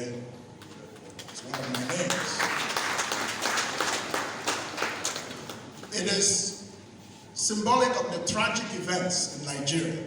Nigeria. It's one of my names. It is symbolic of the tragic events in Nigeria.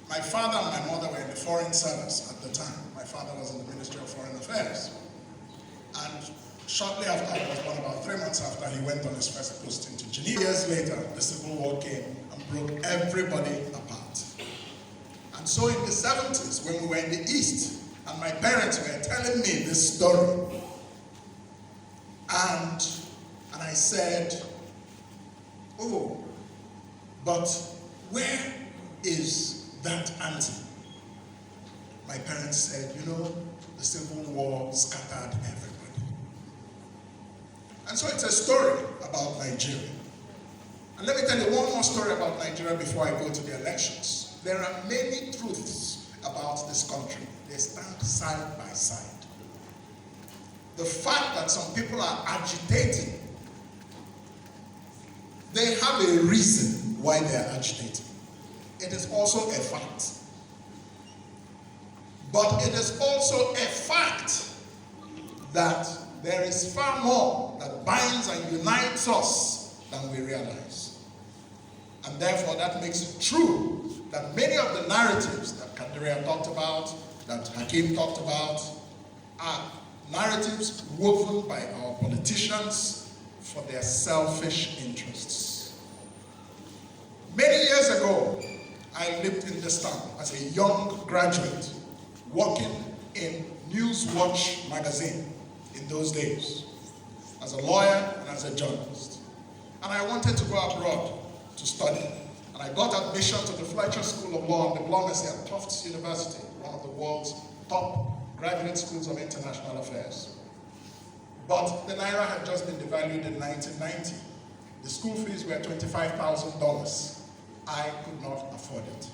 My father and my mother were in the foreign service at the time. My father was in the Ministry of Foreign Affairs. And shortly after I was born, about 3 months after, he went on his first posting to Geneva. Years later, the Civil War came and broke everybody apart. And so in the 70s, when we were in the East, and my parents were telling me this story, and I said, oh, but where is that auntie? My parents said, you know, the Civil War scattered everybody. And so it's a story about Nigeria. And let me tell you one more story about Nigeria before I go to the elections. There are many truths about this country. They stand side by side. The fact that some people are agitating, they have a reason why they are agitating. It is also a fact. But it is also a fact that there is far more that binds and unites us than we realize. And therefore that makes it true that many of the narratives that Kandiria talked about, that Hakim talked about, are narratives woven by our politicians for their selfish interests. Many years ago, I lived in this town as a young graduate, working in Newswatch magazine in those days, as a lawyer and as a journalist. And I wanted to go abroad to study. And I got admission to the Fletcher School of Law and Diplomacy at Tufts University, one of the world's top graduate schools of international affairs. But the Naira had just been devalued in 1990. The school fees were $25,000. I could not afford it.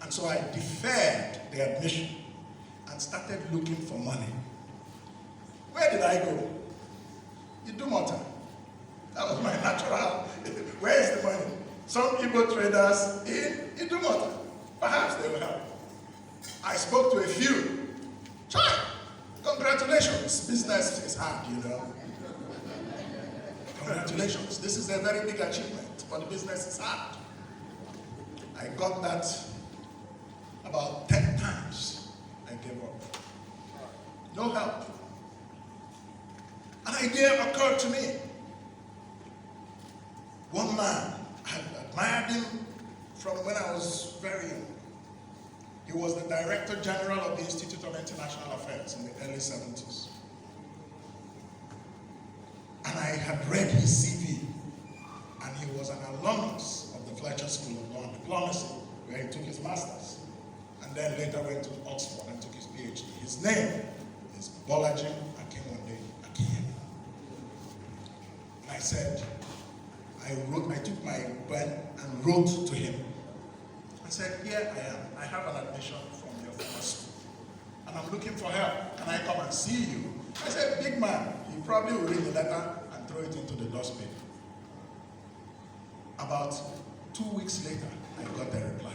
And so I deferred the admission and started looking for money. Where did I go? Idumota. That was my natural. Where is the money? Some Igbo traders in Idumota. Perhaps they will help. I spoke to a few. Try. Congratulations. Business is hard, you know. Congratulations. This is a very big achievement, but the business is hard. I got that about 10 times. I gave up. No help. An idea occurred to me. One man, I had admired him from when I was very young. He was the Director General of the Institute of International Affairs in the early 70s. And I had read his CV, and he was an alumnus of the Fletcher School of Law and Diplomacy, where he took his master's, and then later went to Oxford and took his PhD. His name is Bolaji Akinwande Akiyemi. And I said, I took my pen and wrote to him. I said, here I am. I have an admission from your former school, and I'm looking for help. Can I come and see you? I said, big man, he probably will read the letter and throw it into the dustbin. About 2 weeks later, I got the reply.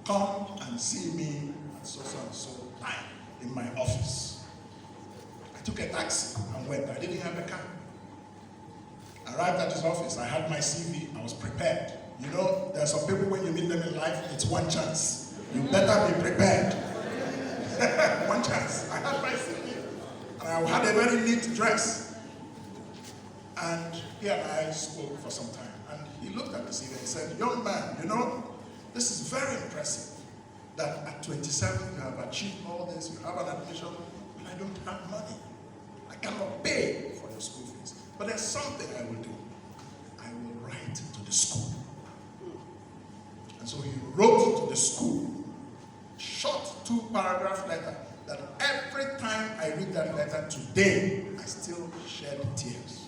Come and see me at so and so time in my office. I took a taxi and went. I didn't have a car. Arrived at his office. I had my CV. I was prepared. You know, there are some people when you meet them in life, it's one chance. You better be prepared. One chance. I had my CV. And I had a very neat dress. And he and I spoke for some time. And he looked at the CV and said, young man, you know, this is very impressive that at 27 you have achieved all this, you have an admission, but I don't have money. I cannot pay for your school fees. But there's something I will do. I will write to the school. And so he wrote to the school, short 2-paragraph letter, that every time I read that letter today, I still shed tears.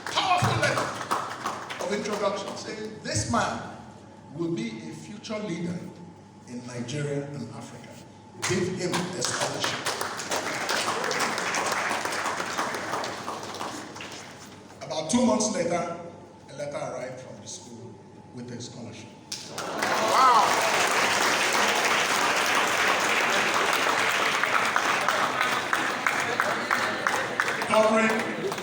Powerful letter of introduction saying this man will be a future leader in Nigeria and Africa. Give him a scholarship. About 2 months later, a letter arrived from the school with a scholarship. Wow! covering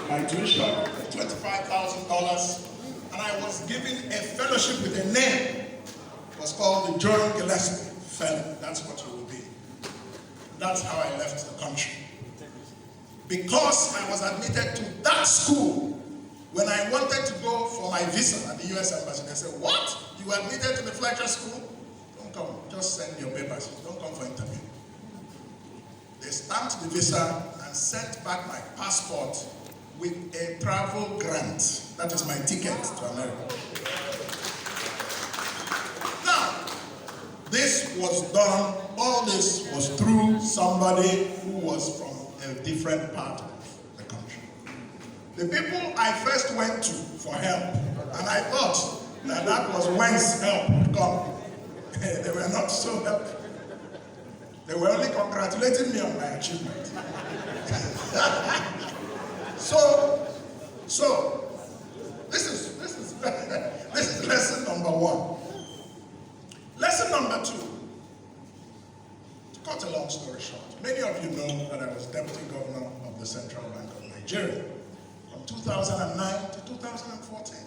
my tuition, $25,000, and I was given a fellowship with a name. It was called the John Gillespie Fellow. That's what you will be. That's how I left the country. Because I was admitted to that school, when I wanted to go for my visa at the US Embassy, they said, "What? You were admitted to the Fletcher School? Don't come, just send your papers. Don't come for interview." They stamped the visa and sent back my passport with a travel grant. That is my ticket to America. Now, this was done, all this was through somebody who was from a different part of the country. The people I first went to for help, and I thought that was whence help would come. They were not so helpful. They were only congratulating me on my achievement. So this is lesson number 1. Lesson number 2. To cut a long story short, many of you know that I was Deputy Governor of the Central Bank of Nigeria from 2009 to 2014.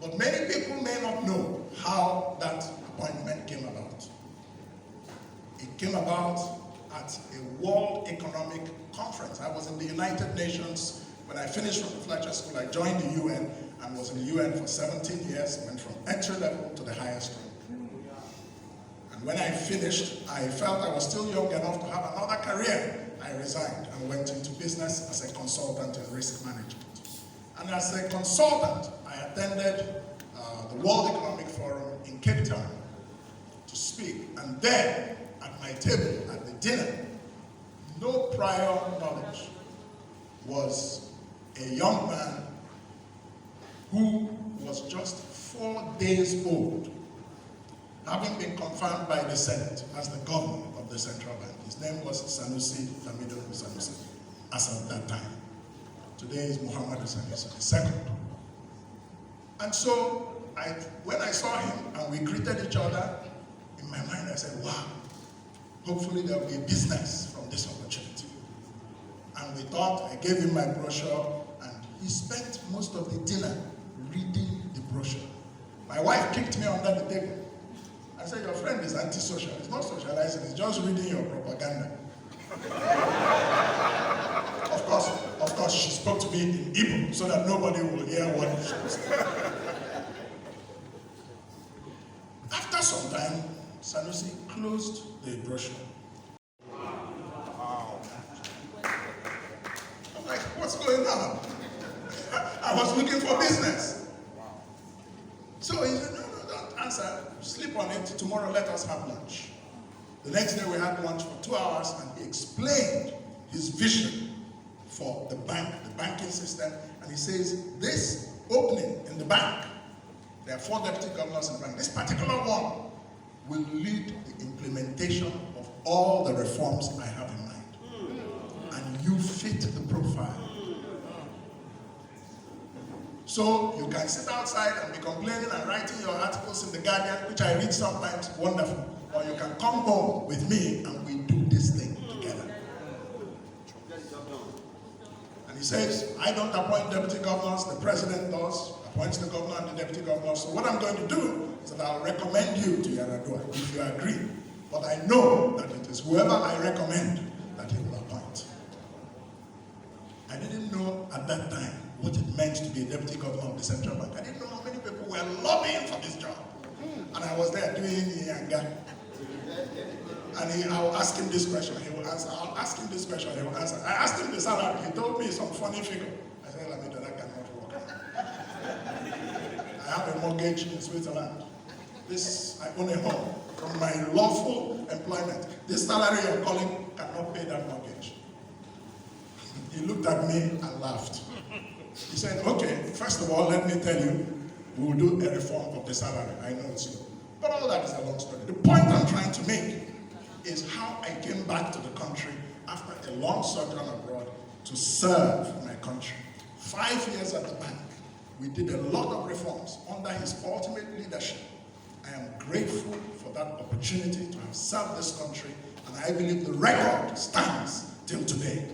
But many people may not know how that appointment came about. It came about at a World Economic Conference. I was in the United Nations. When I finished from the Fletcher School, I joined the UN and was in the UN for 17 years, went from entry level to the highest rank. And when I finished, I felt I was still young enough to have another career. I resigned and went into business as a consultant in risk management. And as a consultant, I attended the World Economic Forum in Cape Town to speak. And there, at my table, at the dinner, no prior knowledge, was a young man who was just 4 days old, having been confirmed by the Senate as the governor of the central bank. His name was Sanusi Lamido Sanusi, as of that time. Today is Muhammadu Sanusi II. And so, when I saw him and we greeted each other, in my mind I said, wow, hopefully there will be business from this opportunity. And we thought, I gave him my brochure, and he spent most of the dinner reading the brochure. My wife kicked me under the table. I said, your friend is antisocial. It's not socializing, it's just reading your propaganda. Of course, she spoke to me in Igbo so that nobody will hear what she was saying. After some time, Sanusi closed the brochure. I'm like, what's going on? I was looking for business. So he said, no, don't answer. Sleep on it. Tomorrow let us have lunch. The next day we had lunch for 2 hours, and he explained his vision for the bank, the banking system, and he says, this opening in the bank, there are 4 deputy governors in the bank, this particular one will lead the implementation of all the reforms I have in mind. And you fit the profile. So you can sit outside and be complaining and writing your articles in the Guardian, which I read sometimes, wonderful. Or you can come home with me and we do this thing together. And he says, I don't appoint deputy governors, the president does, appoints the governor and the deputy governor. So what I'm going to do is that I'll recommend you to Yaradua if you agree. But I know that it is whoever I recommend that he will appoint. I didn't know at that time what it meant to be a deputy governor of the central bank. I didn't know how many people were lobbying for this job. And I was there doing Yanga. And I'll ask him this question, he will answer. I'll ask him this question, he will answer. I asked him the salary, he told me some funny figure. I said, Lamido, that cannot work. I have a mortgage in Switzerland. I own a home from my lawful employment. This salary you're calling cannot pay that mortgage. He looked at me and laughed. He said, okay, first of all, let me tell you, we will do a reform of the salary. I know it's slow. But all that is a long story. The point I'm trying to make is how I came back to the country after a long sojourn abroad to serve my country. 5 years at the bank, we did a lot of reforms under his ultimate leadership. I am grateful for that opportunity to have served this country, and I believe the record stands till today.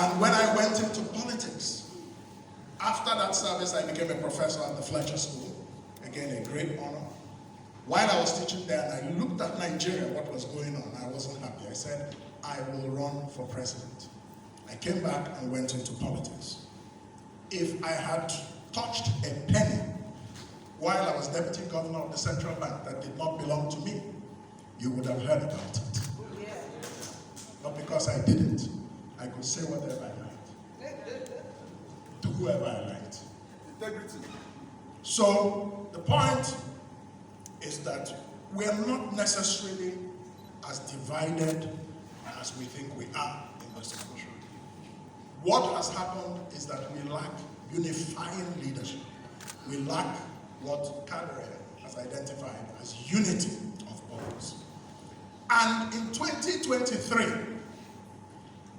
And when I went into politics, after that service, I became a professor at the Fletcher School. Again, a great honor. While I was teaching there, and I looked at Nigeria, what was going on, I wasn't happy. I said, I will run for president. I came back and went into politics. If I had touched a penny while I was deputy governor of the central bank that did not belong to me, you would have heard about it. Yeah. But because I didn't, I could say whatever I liked, to whoever I liked. Integrity. So the point is that we are not necessarily as divided as we think we are in this country. What has happened is that we lack unifying leadership. We lack what Cadre has identified as unity of purpose. And in 2023,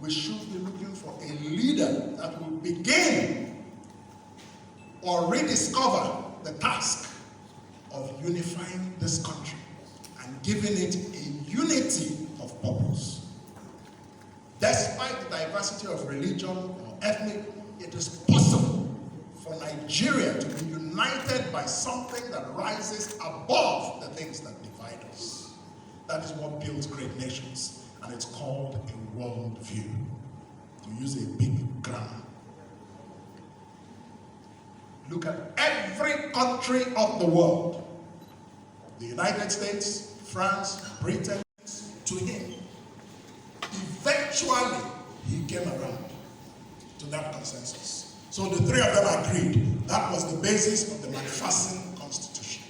we should be looking for a leader that will begin or rediscover the task of unifying this country and giving it a unity of purpose. Despite the diversity of religion or ethnic, it is possible for Nigeria to be united by something that rises above the things that divide us. That is what builds great nations, and it's called a world view, to use a big grammar. Look at every country of the world. The United States, France, Britain, to him. Eventually, he came around to that consensus. So the three of them agreed. That was the basis of the McPherson Constitution.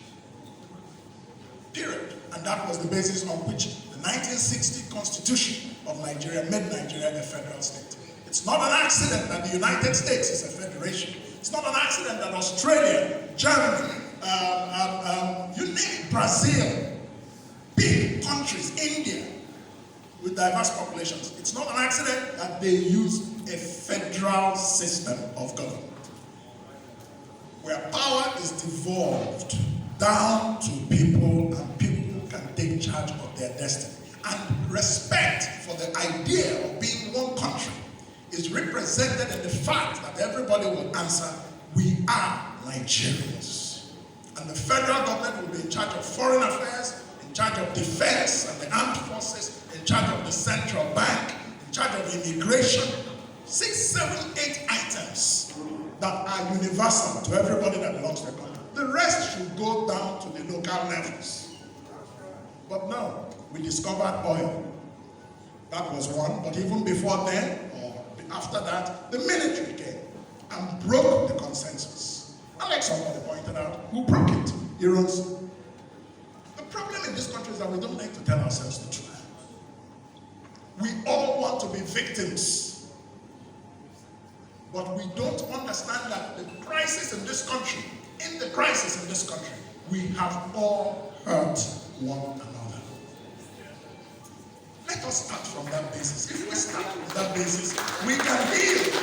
Period. And that was the basis on which the 1960 Constitution of Nigeria made Nigeria a federal state. It's not an accident that the United States is a federation. It's not an accident that Australia, Germany, you name it, Brazil, big countries, India, with diverse populations. It's not an accident that they use a federal system of government, where power is devolved down to people and people can take charge of their destiny. And respect for the idea of being one country is represented in the fact that everybody will answer, we are Nigerians. And the federal government will be in charge of foreign affairs, in charge of defense and the armed forces, in charge of the central bank, in charge of immigration. 6, 7, 8 items that are universal to everybody that belongs to the country. The rest should go down to the local levels. But no, we discovered oil. That was one, but even before then, or after that, the military came and broke the consensus. And like somebody pointed out, who broke it? Heroes. The problem in this country is that we don't like to tell ourselves the truth. We all want to be victims. But we don't understand that the crisis in this country, we have all hurt one another. Let us start from that basis. If we start from that basis, we can heal.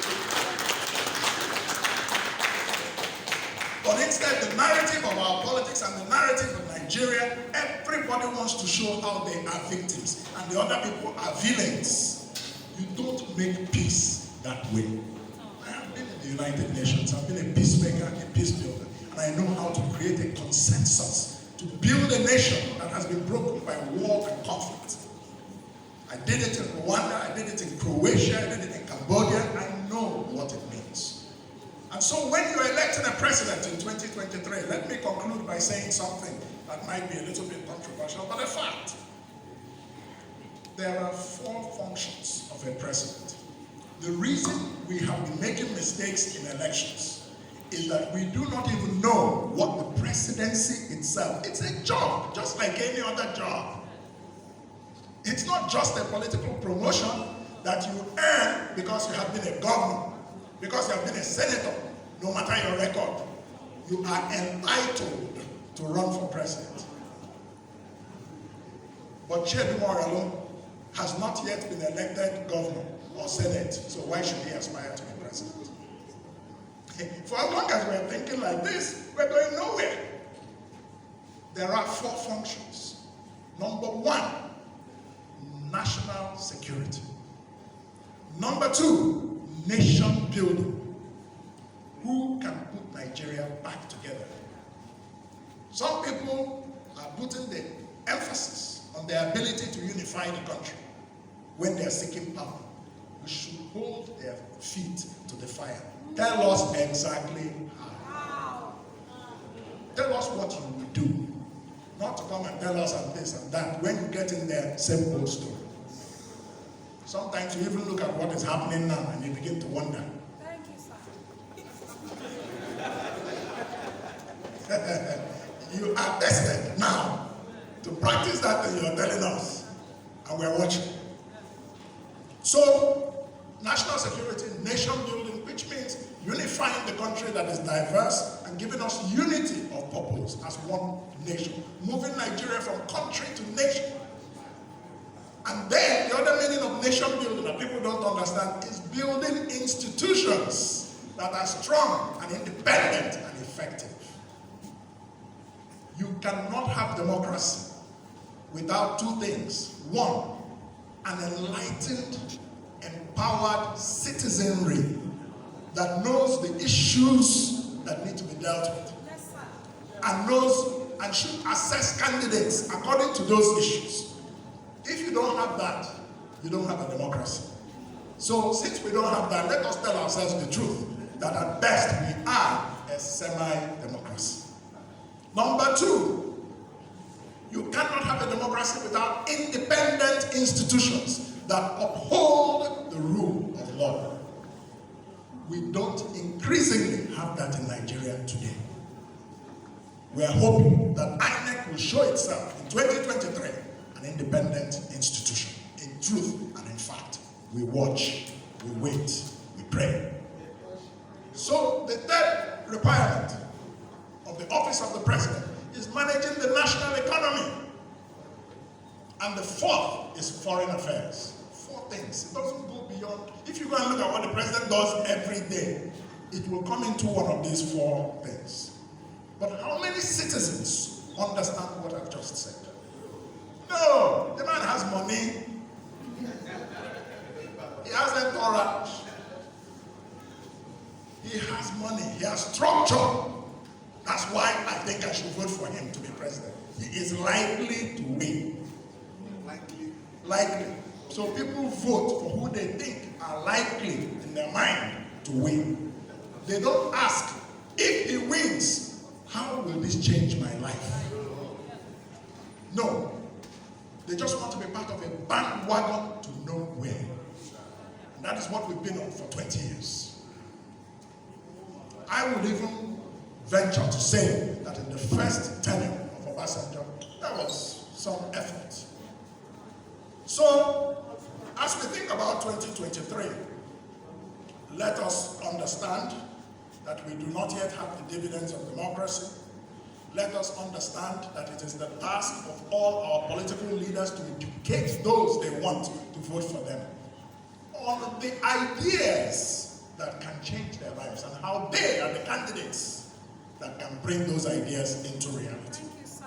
But instead, the narrative of our politics and the narrative of Nigeria, everybody wants to show how they are victims and the other people are villains. You don't make peace that way. I have been in the United Nations. I've been a peacemaker, a peace builder, and I know how to create a consensus to build a nation that has been broken by war and conflict. I did it in Rwanda, I did it in Croatia, I did it in Cambodia. I know what it means. And so when you're electing a president in 2023, let me conclude by saying something that might be a little bit controversial, but a fact. There are 4 functions of a president. The reason we have been making mistakes in elections is that we do not even know what the presidency itself, it's a job, just like any other job. It's not just a political promotion that you earn because you have been a governor, because you have been a senator, no matter your record. You are entitled to run for president. But Fela Moghalu has not yet been elected governor or senate, so why should he aspire to be president? For as long as we're thinking like this, we're going nowhere. There are 4 functions. Number 1, national security. Number 2, nation building. Who can put Nigeria back together? Some people are putting the emphasis on their ability to unify the country when they are seeking power. We should hold their feet to the fire. Tell us exactly how. Tell us what you will do. Not to come and tell us and this and that. When you get in there, same old story. Sometimes you even look at what is happening now and you begin to wonder. Thank you, sir. You are tested now to practice that thing you are telling us, and we are watching. So, national security, nation building, which means unifying the country that is diverse and giving us unity of purpose as one nation, moving Nigeria from country to nation. And then the other meaning of nation building that people don't understand is building institutions that are strong and independent and effective. You cannot have democracy without two things. One, an enlightened, empowered citizenry that knows the issues that need to be dealt with, and knows and should assess candidates according to those issues. If you don't have that, you don't have a democracy. So since we don't have that, let us tell ourselves the truth, that at best we are a semi-democracy. Number two, you cannot have a democracy without independent institutions that uphold the rule of law. We don't increasingly have that in Nigeria today. We are hoping that INEC will show itself in 2023 an independent institution. In truth and in fact, we watch, we wait, we pray. So the third requirement of the office of the president is managing the national economy. And the fourth is foreign affairs. Four things. It doesn't go beyond. If you go and look at what the president does every day, it will come into one of these four things. But how many citizens understand what I've just said? No, the man has money. He has entourage. He has money. He has structure. That's why I think I should vote for him to be president. He is likely to win. Likely. So people vote for who they think are likely in their mind to win. They don't ask, if he wins, how will this change my life? No. They just want to be part of a bandwagon to nowhere. And that is what we've been on for 20 years. I would even venture to say that in the first tenure of Obasanjo, there was some effort. So, as we think about 2023, let us understand that we do not yet have the dividends of democracy. Let us understand that it is the task of all our political leaders to educate those they want to vote for them on the ideas that can change their lives and how they are the candidates that can bring those ideas into reality. Thank you, sir.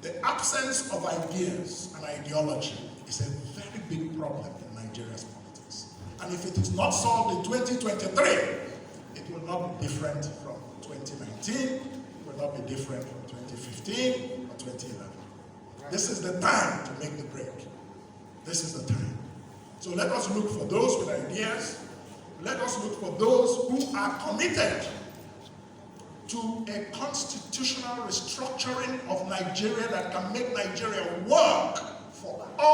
The absence of ideas and ideology is a very big problem in Nigeria's politics. And if it is not solved in 2023, it will not be different from 2019, it will not be different from 2015 or 2011. This is the time to make the break. This is the time. So let us look for those with ideas. Let us look for those who are committed to a constitutional restructuring of Nigeria that can make Nigeria work for all.